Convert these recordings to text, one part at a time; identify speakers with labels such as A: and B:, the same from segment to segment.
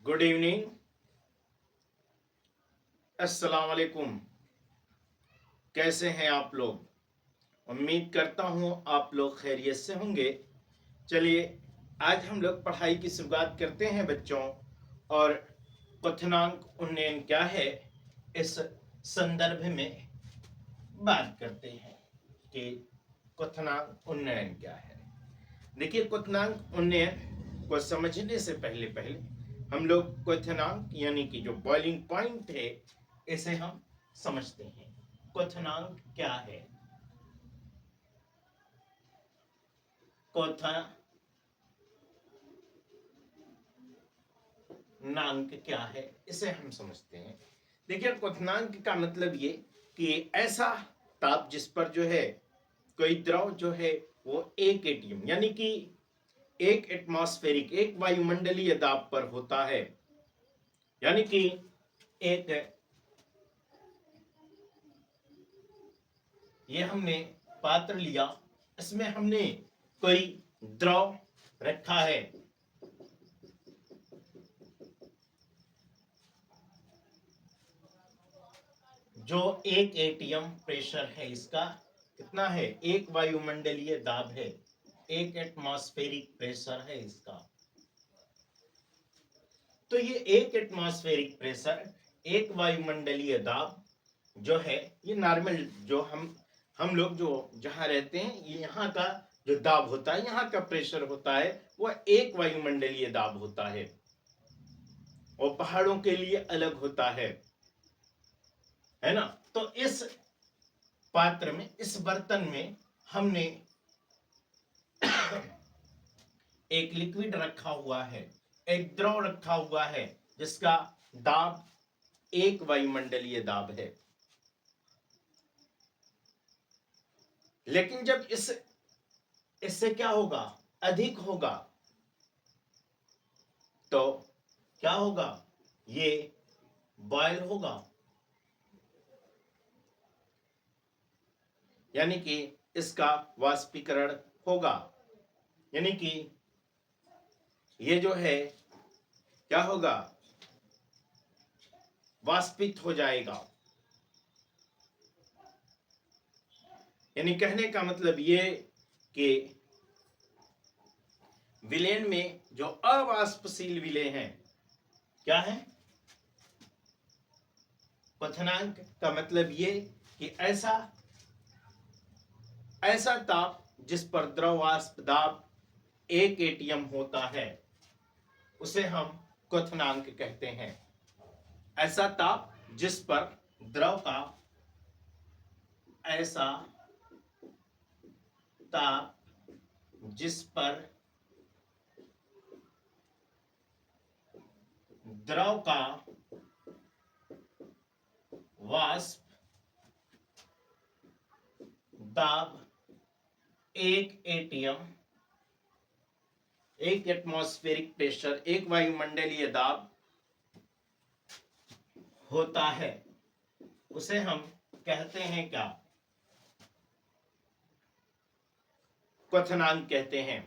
A: Good evening, अस्सलाम वालेकुम। कैसे हैं आप लोग? उम्मीद करता हूं आप लोग खैरियत से होंगे। चलिए आज हम लोग पढ़ाई की शुरुआत करते हैं बच्चों। और क्वथनांक उन्नयन क्या है इस संदर्भ में बात करते हैं कि क्वथनांक उन्नयन क्या है। देखिए, क्वथनांक उन्नयन को समझने से पहले पहले हम लोग क्वथनांक यानी कि जो बॉइलिंग पॉइंट है इसे हम समझते हैं। क्वथनांक क्या है? क्वथनांक क्या है इसे हम समझते हैं। देखिए, क्वथनांक का मतलब ये कि ऐसा ताप जिस पर जो है कोई द्रव जो है वो एक एटीएम यानी कि एक एटमॉस्फेरिक एक वायुमंडलीय दाब पर होता है। यानी कि एक ये हमने पात्र लिया, इसमें हमने कोई द्रव रखा है। जो एक एटीएम प्रेशर है, इसका कितना है? एक वायुमंडलीय दाब है, एक एटमॉस्फेरिक प्रेशर है इसका। तो ये एक एटमॉस्फेरिक प्रेशर, एक वायुमंडलीय दाब जो है, ये नॉर्मल जो हम लोग जो जहां रहते हैं ये यहाँ का जो दाब होता है, यहाँ का प्रेशर होता है, वह एक वायुमंडलीय दाब होता है। और पहाड़ों के लिए अलग होता है ना। तो इस पात्र में, इस बर्तन में हमने एक लिक्विड रखा हुआ है, एक द्रव रखा हुआ है जिसका दाब एक वायुमंडलीय दाब है। लेकिन जब इससे क्या होगा? अधिक होगा तो क्या होगा? ये बॉयल होगा, यानी कि इसका वाष्पीकरण होगा। यानी कि ये जो है क्या होगा? वाष्पित हो जाएगा। यानी कहने का मतलब ये कि विलयन में जो अवाष्पशील विलेय हैं, क्या है? क्वथनांक का मतलब ये कि ऐसा ताप जिस पर द्रव वाष्प दाब एक एटीएम होता है उसे हम क्वथनांक कहते हैं। ऐसा ताप जिस पर द्रव का ऐसा ताप जिस पर द्रव का वाष्प दाब एक एटीएम, एक एटमॉस्फेरिक प्रेशर, एक वायुमंडलीय दाब होता है, उसे हम कहते हैं क्या? क्वथनांक कहते हैं।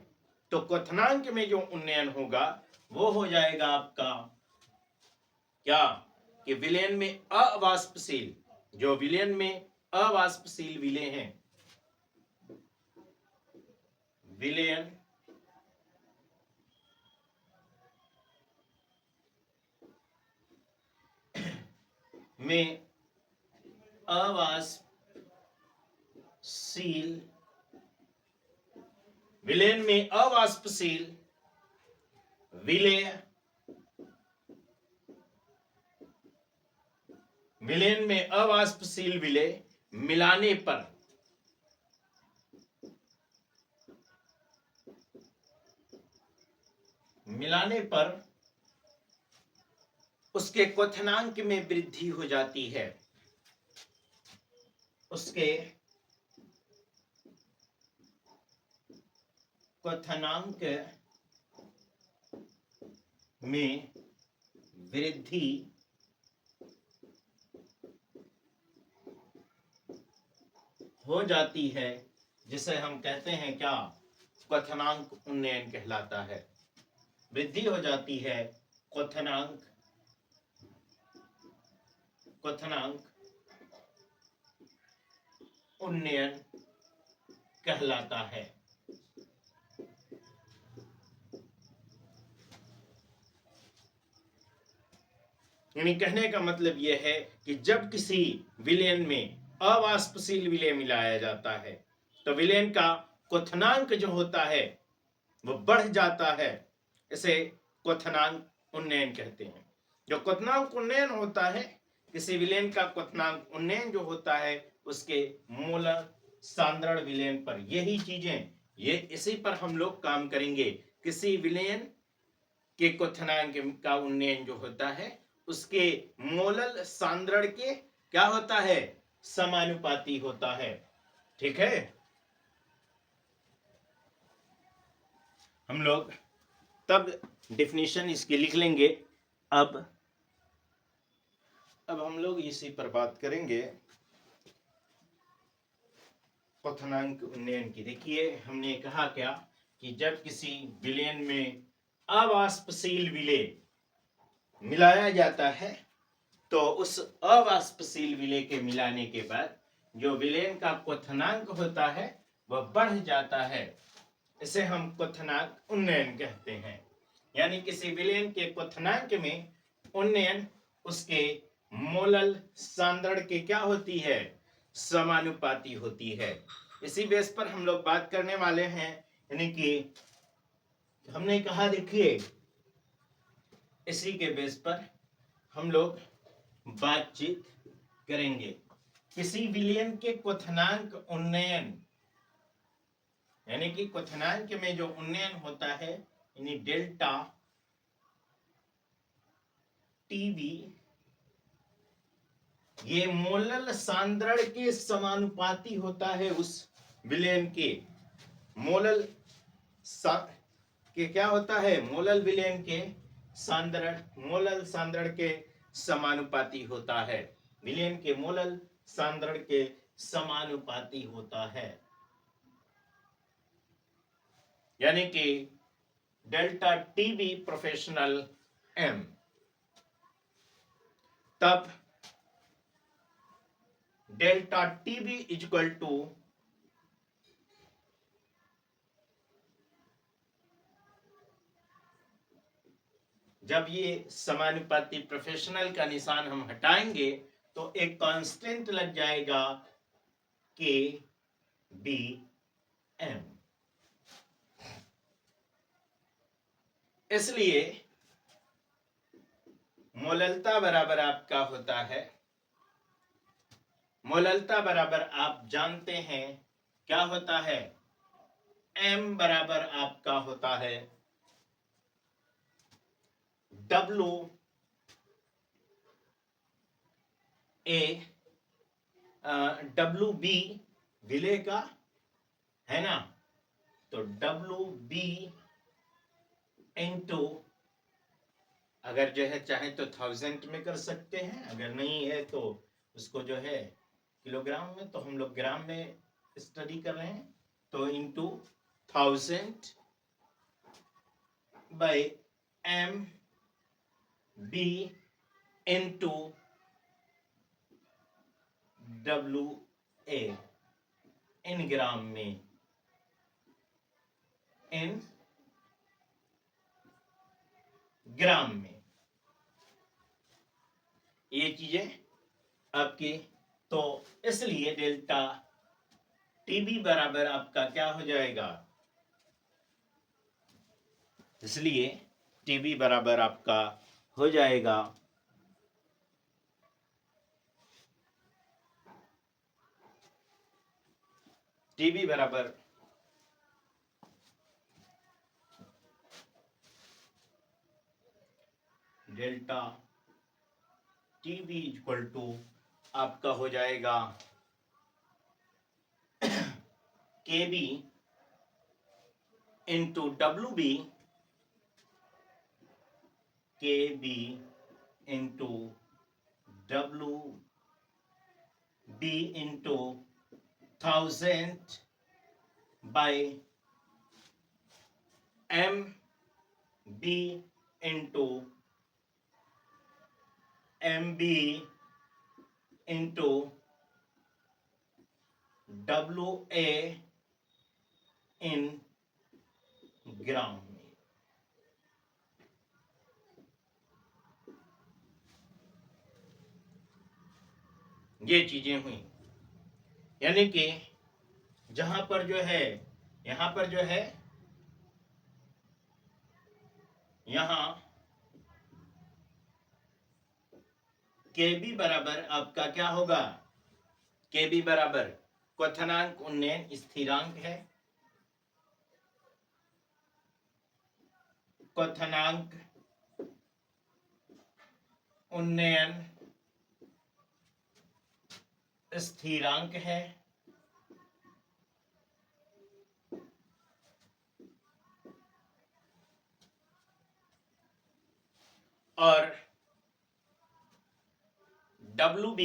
A: तो क्वथनांक में जो उन्नयन होगा वो हो जाएगा आपका क्या? कि विलयन में अवाष्पशील, जो विलयन में अवाष्पशील विलेय हैं, विलयन में अवाष्पशील, विलयन में अवाष्पशील विलेय, विलयन में अवाष्पशील विलेय मिलाने पर उसके क्वथनांक में वृद्धि हो जाती है। उसके क्वथनांक में वृद्धि हो जाती है, जिसे हम कहते हैं क्या? क्वथनांक उन्नयन कहलाता है। वृद्धि हो जाती है क्वथनांक क्वथनांक उन्नयन कहलाता है। यानी कहने का मतलब यह है कि जब किसी विलयन में अवाष्पशील विलय मिलाया जाता है तो विलयन का क्वथनांक जो होता है वो बढ़ जाता है। इसे क्वथनांक उन्नयन कहते हैं। जो क्वथनांक उन्नयन होता है, किसी विलयन का क्वथनांक उन्नयन जो होता है उसके मोलर सांद्रण विलयन पर, यही चीजें ये इसी पर हम लोग काम करेंगे। किसी विलयन के क्वथनांक का उन्नयन जो होता है उसके मोलल सांद्रण के क्या होता है, समानुपाती होता है। ठीक है, हम लोग तब डेफिनेशन इसकी लिख लेंगे। अब हम लोग इसी पर बात करेंगे क्वथनांक उन्नयन की। देखिए हमने कहा क्या कि जब किसी विलयन में अवाष्पशील विलय मिलाया जाता है तो उस अवाष्पशील विलय के मिलाने के बाद जो विलयन का क्वथनांक होता है वह बढ़ जाता है। इसे हम क्वथनांक उन्नयन कहते हैं। यानी किसी विलयन के क्वथनांक में उन्नयन उसके मोलल सांद्रण के क्या होती है, समानुपाती होती है। इसी बेस पर हम लोग बात करने वाले हैं। यानी कि हमने कहा, देखिए इसी के बेस पर हम लोग बातचीत करेंगे। किसी विलयन के क्वथनांक उन्नयन, यानी कि क्वथनांक में जो उन्नयन होता है, यानी डेल्टा टीवी, ये मोलल सांद्रण के समानुपाती होता है। उस विलयन के मोलल के क्या होता है, मोलल विलयन के सांद्रण, मोलल सांद्रण के समानुपाती होता है। विलयन के मोलल सांद्रण के समानुपाती होता है। यानी कि डेल्टा टीबी प्रोफेशनल एम। तब डेल्टा टीबी इक्वल टू जब ये समानुपाती प्रोफेशनल का निशान हम हटाएंगे तो एक कांस्टेंट लग जाएगा के बी एम। इसलिए मोललता बराबर आपका होता है, मोललता बराबर आप जानते हैं क्या होता है, एम बराबर आपका होता है डब्लू ए डब्लू बी विलय का है ना, तो डब्लू बी इंटू, अगर जो है चाहे तो 1000 में कर सकते हैं, अगर नहीं है तो उसको जो है किलोग्राम में, तो हम लोग ग्राम में स्टडी कर रहे हैं, तो into 1000 by M B into W A in ग्राम में, इन ग्राम में। ये चीजें आपकी, तो इसलिए डेल्टा टीबी बराबर आपका क्या हो जाएगा, इसलिए टीबी बराबर आपका हो जाएगा टीबी बराबर डेल्टा टीबी इक्वल टू आपका हो जाएगा K B into W B, K B into W B into 1000 by M B into mb into WA इन ग्राम में। ये चीजें हुई, यानी कि जहां पर जो है, यहां पर जो है, यहां KB बराबर आपका क्या होगा, KB बराबर क्वथनांक उन्नयन स्थिरांक है, क्वथनांक उन्नयन स्थिरांक है, और WB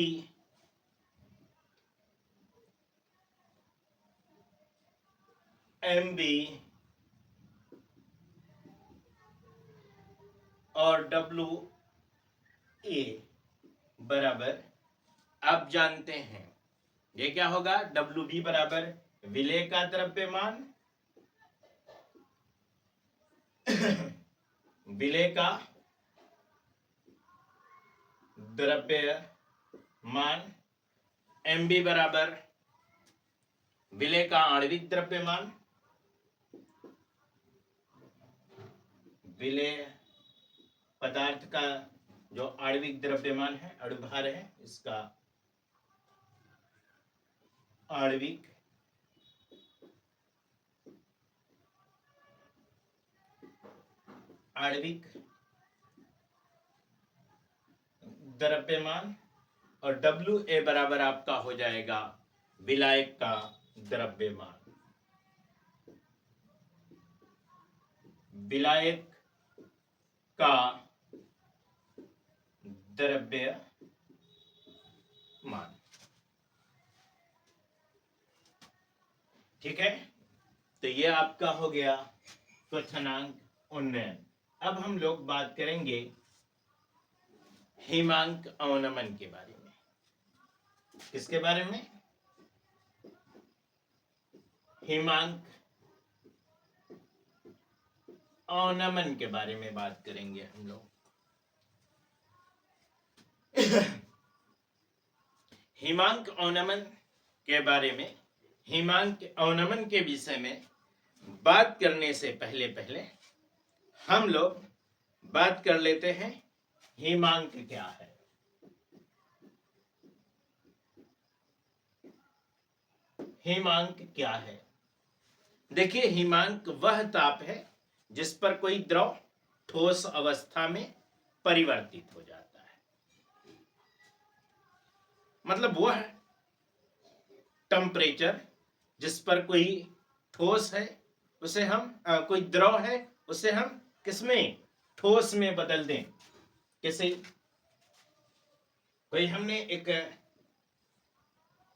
A: MB और WA बराबर आप जानते हैं, ये क्या होगा, WB बराबर विलेय का द्रव्यमान विलेय का द्रव्यमान, MB बराबर विलेय का आणविक द्रव्यमान, विलेय पदार्थ का जो आणविक द्रव्यमान है, अणुभार है, इसका आणविक द्रव्यमान, और WA बराबर आपका हो जाएगा विलायक का द्रव्यमान, विलायक का द्रव्यमान। ठीक है, तो ये आपका हो गया क्वथनांक उन्नयन। अब हम लोग बात करेंगे हिमांक अवनमन के बारे में। किसके बारे में, हिमांक अवनमन के बारे में बात करेंगे हम लोग। हिमांक अवनमन के बारे में, हिमांक अवनमन के विषय में बात करने से पहले हम लोग बात कर लेते हैं हिमांक क्या है। हिमांक क्या है, देखिए, हिमांक वह ताप है जिस पर कोई द्रव ठोस अवस्था में परिवर्तित हो जाता है। मतलब वह टेम्परेचर जिस पर कोई ठोस है उसे हम कोई द्रव है उसे हम किसमें, ठोस में बदल दें। कैसे, कोई हमने एक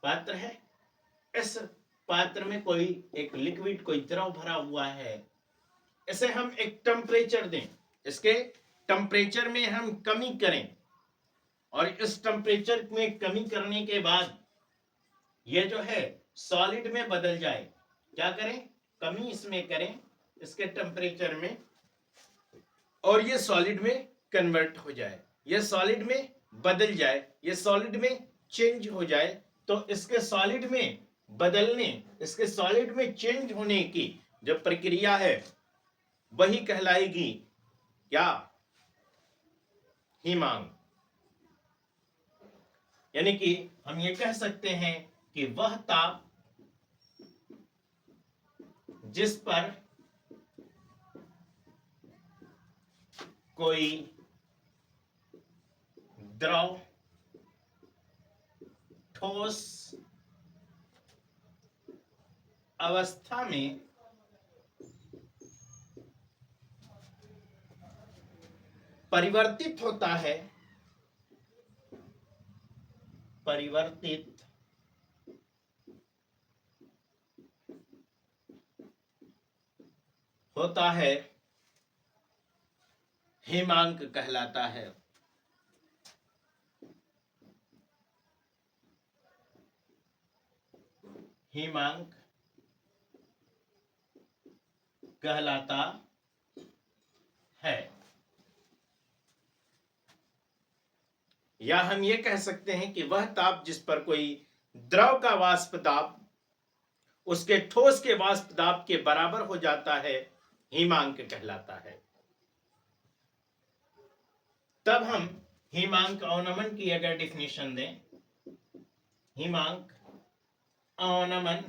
A: पात्र है, इस पात्र में कोई एक लिक्विड, कोई द्रव भरा हुआ है, इसे हम एक टेम्परेचर दें, इसके टेम्परेचर में हम कमी करें, और इस टेम्परेचर में कमी करने के बाद ये जो है सॉलिड में बदल जाए। क्या करें, कमी इसमें करें इसके टेम्परेचर में, और ये सॉलिड में कन्वर्ट हो जाए, ये सॉलिड में बदल जाए, ये सॉलिड में चेंज हो जाए, तो इसके सॉलिड में बदलने, इसके सॉलिड में चेंज होने की जो प्रक्रिया है वही कहलाएगी क्या, हिमांक। यानी कि हम ये कह सकते हैं कि वह ताप जिस पर कोई द्रव ठोस अवस्था में परिवर्तित होता है, परिवर्तित होता है, हिमांक कहलाता है। हिमांक कहलाता है। या हम ये कह सकते हैं कि वह ताप जिस पर कोई द्रव का वाष्प दाब उसके ठोस के वाष्प दाब के बराबर हो जाता है, हिमांक कहलाता है। तब हम हिमांक अवनमन की अगर डिफिनेशन दें, हिमांक अवनमन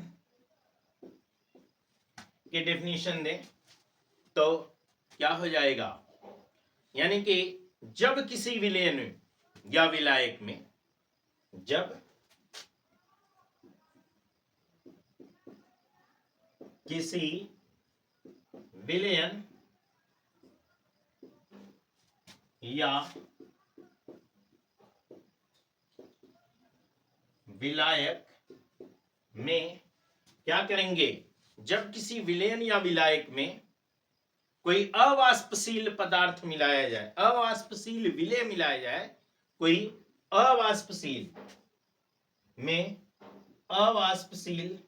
A: की डिफिनेशन दें तो क्या हो जाएगा, यानी कि जब किसी विलयन या विलायक में, जब किसी विलयन या विलायक में क्या करेंगे, जब किसी विलयन या विलायक में कोई अवाष्पशील पदार्थ मिलाया जाए, अवाष्पशील विलय मिलाया जाए, कोई अवाष्पशील में अवाष्पशील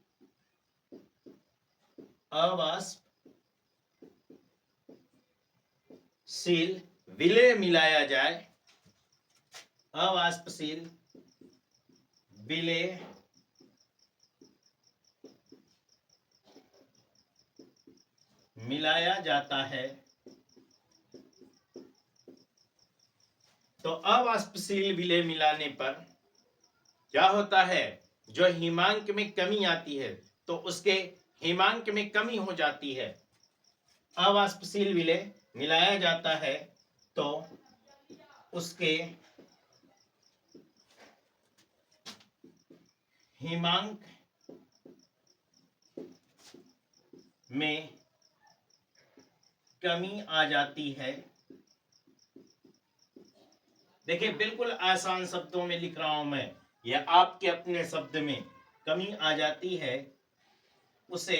A: विलय मिलाया जाए, अवाष्पशील विलय मिलाया जाता है, तो अवाष्पशील विलय मिलाने पर क्या होता है, जो हिमांक में कमी आती है तो उसके हिमांक में कमी हो जाती है। अवाष्पशील विलय मिलाया जाता है तो उसके हिमांक में कमी आ जाती है। देखिए बिल्कुल आसान शब्दों में लिख रहा हूं मैं, यह आपके अपने शब्द में कमी आ जाती है, उसे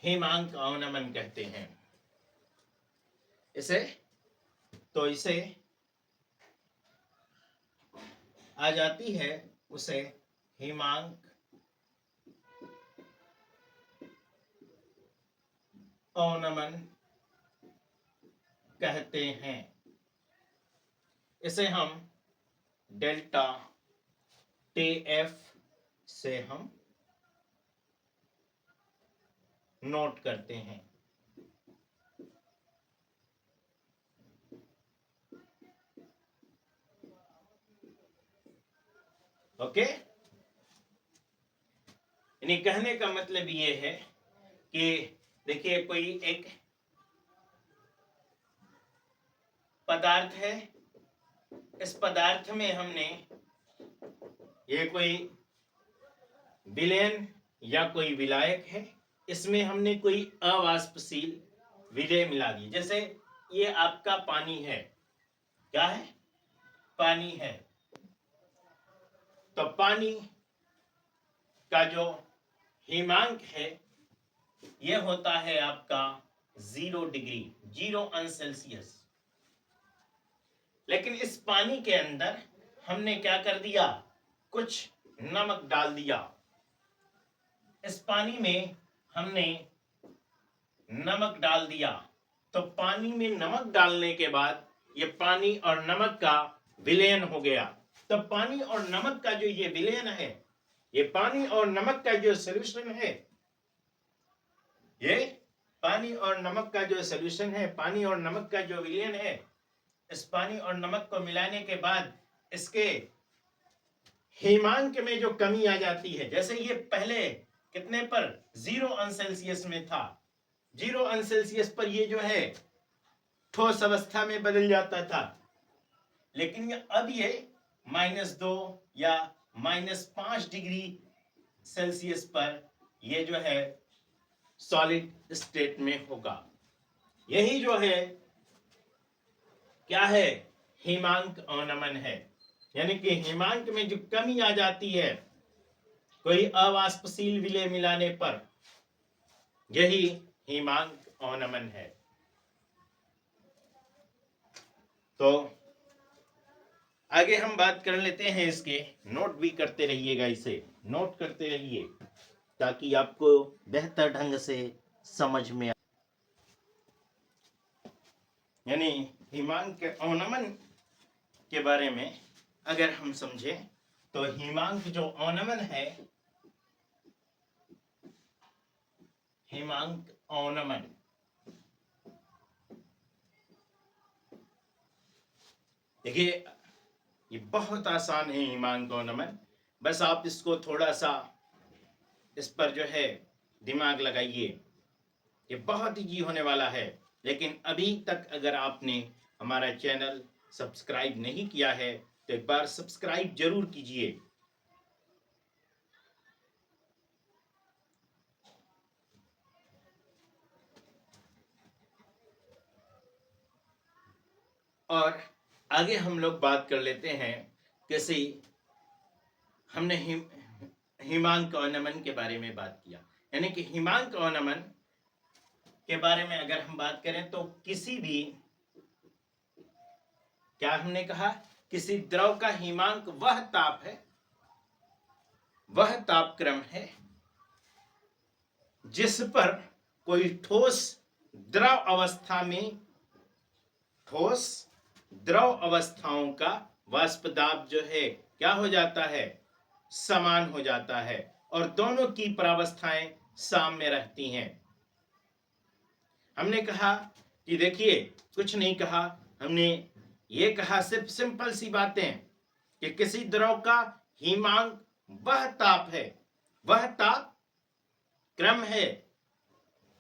A: हिमांक अवनमन कहते हैं। इसे आ जाती है, उसे हिमांक अवनमन कहते हैं। इसे हम डेल्टा टीएफ से हम नोट करते हैं। ओके, यानी कहने का मतलब ये है कि देखिए कोई एक पदार्थ है, इस पदार्थ में हमने ये कोई विलयन या कोई विलायक है, इसमें हमने कोई अवाष्पशील विलय मिला दी। जैसे ये आपका पानी है, क्या है, पानी है, तो पानी का जो हिमांक है ये होता है आपका 0 डिग्री, 0 अंश सेल्सियस। लेकिन इस पानी के अंदर हमने क्या कर दिया, कुछ नमक डाल दिया। इस पानी में हमने नमक डाल दिया, तो पानी में नमक डालने के बाद ये पानी और नमक का विलयन हो गया। तो पानी और नमक का जो ये विलयन है, ये पानी और नमक का जो सॉल्यूशन है, ये पानी और नमक का जो सॉल्यूशन है, पानी और नमक का जो विलयन है, इस पानी और नमक को मिलाने के बाद इसके हिमांक में जो कमी आ जाती है, जैसे ये पहले कितने पर, 0 अंश सेल्सियस में था, 0 अंश सेल्सियस पर ये जो है ठोस अवस्था में बदल जाता था, लेकिन अब ये -2 या -5 डिग्री सेल्सियस पर ये जो है सॉलिड स्टेट में होगा। यही जो है क्या है, हिमांक अवनमन है। यानी कि हिमांक में जो कमी आ जाती है कोई अवाष्पशील विलय मिलाने पर, यही हिमांक अवनमन है। तो आगे हम बात कर लेते हैं इसके। नोट भी करते रहिएगा, इसे नोट करते रहिए ताकि आपको बेहतर ढंग से समझ में यानी हिमांक के औनमन के बारे में अगर हम समझें तो हिमांक जो औनमन है, हिमांक औनमन देखिए ये बहुत आसान है। हिमांक औनमन बस आप इसको थोड़ा सा इस पर जो है दिमाग लगाइए, ये बहुत इजी होने वाला है। लेकिन अभी तक अगर आपने हमारा चैनल सब्सक्राइब नहीं किया है तो एक बार सब्सक्राइब जरूर कीजिए। और आगे हम लोग बात कर लेते हैं किसी, हमने हिमांक औनमन के बारे में बात किया, यानी कि हिमांक औनमन के बारे में अगर हम बात करें तो किसी भी, क्या हमने कहा, किसी द्रव का हिमांक वह ताप है, वह तापक्रम है जिस पर कोई ठोस द्रव अवस्था में, ठोस द्रव अवस्थाओं का वाष्प दाब जो है क्या हो जाता है, समान हो जाता है और दोनों की प्रावस्थाएं साम्य रहती हैं। हमने कहा कि देखिए, कुछ नहीं कहा, हमने ये कहा सिर्फ सिंपल सी बातें कि किसी द्रव का हिमांक वह ताप है, वह ताप क्रम है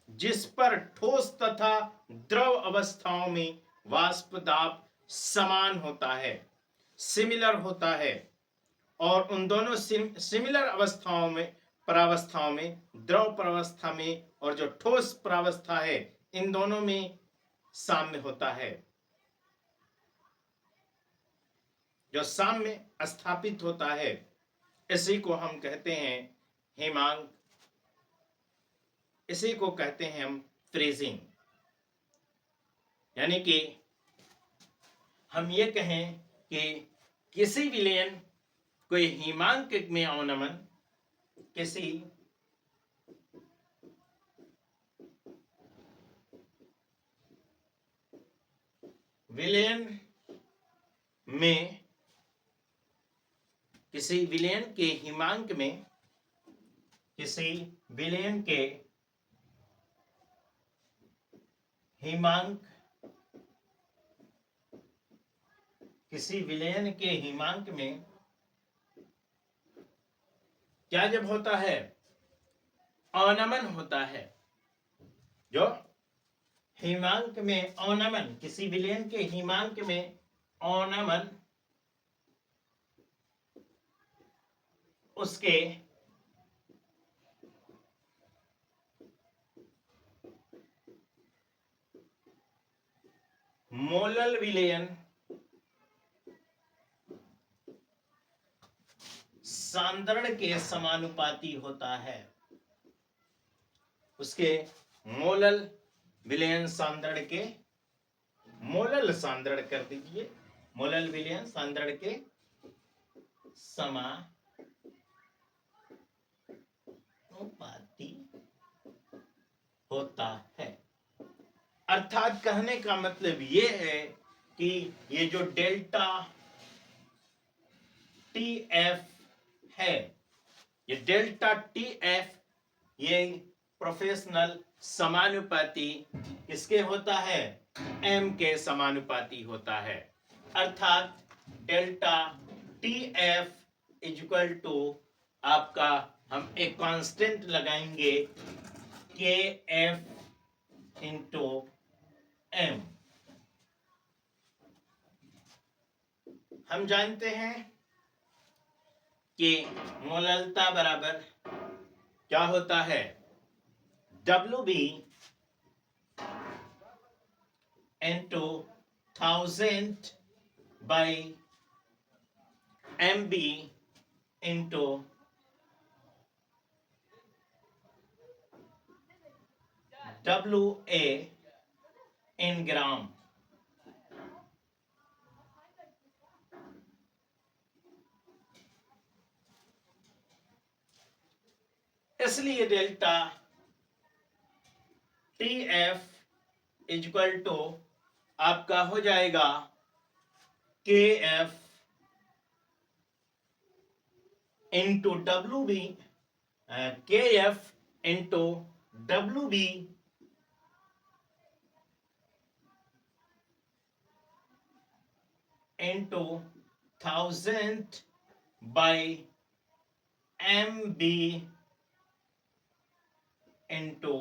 A: जिस पर ठोस तथा द्रव अवस्थाओं में वाष्प दाब समान होता है, सिमिलर होता है। और उन दोनों सिमिलर अवस्थाओं में, प्रावस्थाओं में, द्रव प्रावस्था में और जो ठोस प्रावस्था है, इन दोनों में साम्य होता है, जो साम्य स्थापित होता है। इसी को हम कहते हैं हिमांक, इसी को कहते हैं हम फ्रीजिंग। यानी कि हम ये कहें कि किसी विलयन कोई हिमांक में औनमन, किसी विलयन में, किसी विलयन के हिमांक में, किसी विलयन के हिमांक, किसी विलयन के हिमांक में क्या जब होता है, औनमन होता है। जो हिमांक में औनमन, किसी विलयन के हिमांक में औनमन, उसके मोलल विलयन सांद्रण के समानुपाती होता है। उसके मोलल विलयन सांद्रण के, मोलल सांद्रण कर दीजिए, मोलल विलयन सांद्रण के समानुपाती होता है। अर्थात कहने का मतलब ये है कि ये जो डेल्टा टी एफ है, ये डेल्टा टी एफ, ये प्रोफेशनल समानुपाती किसके होता है, एम के समानुपाती होता है। अर्थात delta T F equal to आपका, हम एक कांस्टेंट लगाएंगे के एफ इंटू एम। हम जानते हैं कि मोललता बराबर क्या होता है, WB into 1000 by MB into WA in ग्राम। इसलिए delta T F equal to आपका हो जाएगा K F into W B, K F into W B into 1000 by M B into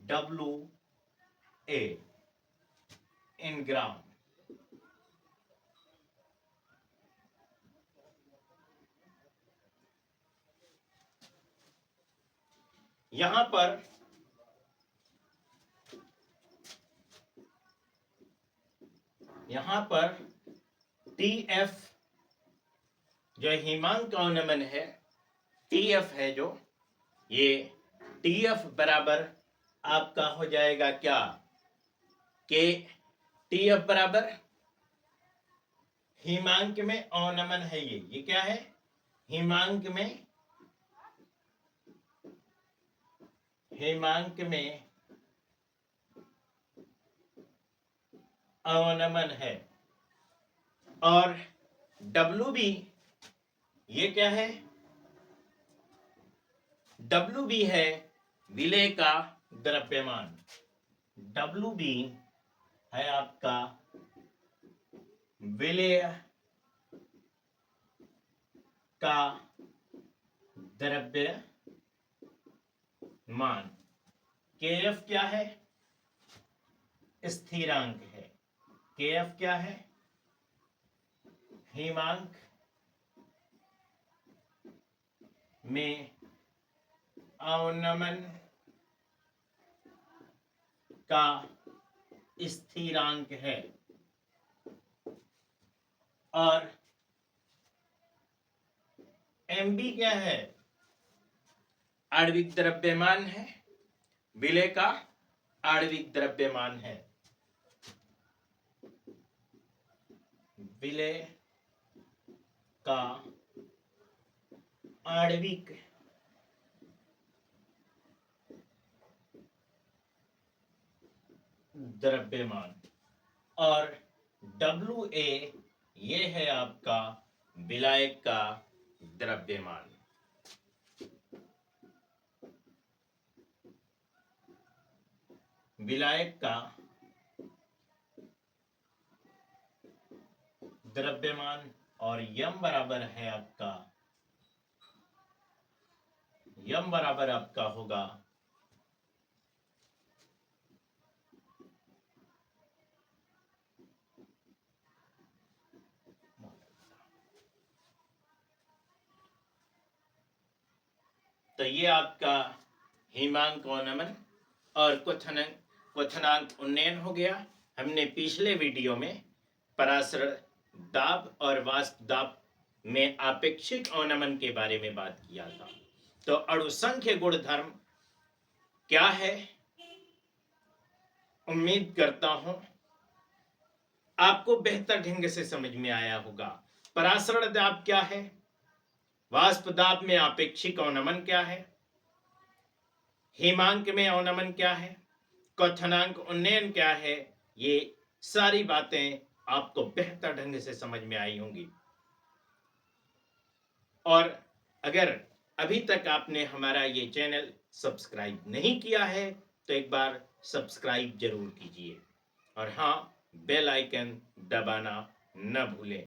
A: W A in gram. यहां पर T F जो हिमांक का नमन है, टी एफ है जो, ये टी एफ बराबर आपका हो जाएगा क्या, के टी एफ बराबर हिमांक में अवनमन है, ये क्या है, हिमांक में अवनमन है। और डब्ल्यू बी ये क्या है, डब्ल्यू बी है विलेय का द्रव्यमान, डब्ल्यू बी है आपका विलेय का द्रव्यमान। के एफ क्या है, स्थिरांक है, के एफ क्या है, हिमांक में अवनमन का स्थिरांक है। और एमबी क्या है, आणविक द्रव्यमान है, विलेय का आणविक द्रव्यमान है, विलेय का आणविक द्रव्यमान। और डब्ल्यू ए ये है आपका विलायक का द्रव्यमान। विलायक का द्रव्यमान। और यम बराबर है आपका, यम बराबर आपका होगा तो ये आपका हिमांक अवनमन और क्वथनांक उन्नयन हो गया। हमने पिछले वीडियो में परासरण दाब और वाष्प दाब में आपेक्षिक अवनमन के बारे में बात किया था। तो अणुसंख्य गुणधर्म क्या है, उम्मीद करता हूं आपको बेहतर ढंग से समझ में आया होगा। परासरण दाब क्या है, वाष्प दाब में आपेक्षिक अवनमन क्या है, हिमांक में अवनमन क्या है, क्वथनांक उन्नयन क्या है, ये सारी बातें आपको बेहतर ढंग से समझ में आई होंगी। और अगर अभी तक आपने हमारा ये चैनल सब्सक्राइब नहीं किया है तो एक बार सब्सक्राइब जरूर कीजिए और हाँ, बेल आइकन दबाना न भूलें।